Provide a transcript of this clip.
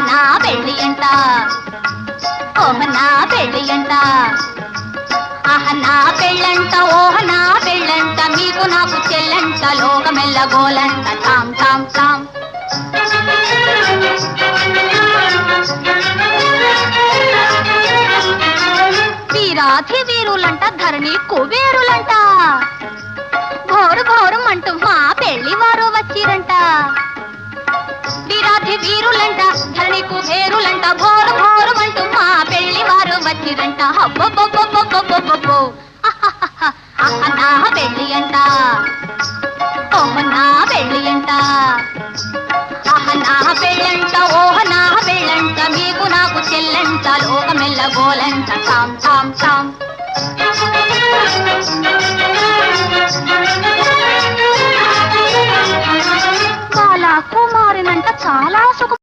నా పెళ్ళి అంట ఓహ నా పెళ్ళి అంట ఆహ నా పెళ్ళంట ఓహ నా పెళ్ళంట మీకు నాకు చెల్లంట లోకమెల్ల గోలంట తాం తాం తాం వీరాధి వీరులంట ధరణి కుబేరులంట ఘోరు ఘోరం అంటూ మా పెళ్లి వారు వచ్చిరంట వీరాధి వీరులంట ధరణి కుబేరులంట ఘోరు ఘోరం అంటూ మా పెళ్లి వారు వచ్చిరంట హబ్బబ్బబ్బబ్బబ్బబ్బబ్బో నా పెళ్లి అంట ఓహ నా పెళ్లి అంట ఆహ నా పెళ్ళంట ఓహ నా పెళ్ళంట మీకు నాకు చెల్లంట లోకమెల్ల గోలంట తాం తాం తాం బాలా కుమారినంట చాలా సుఖ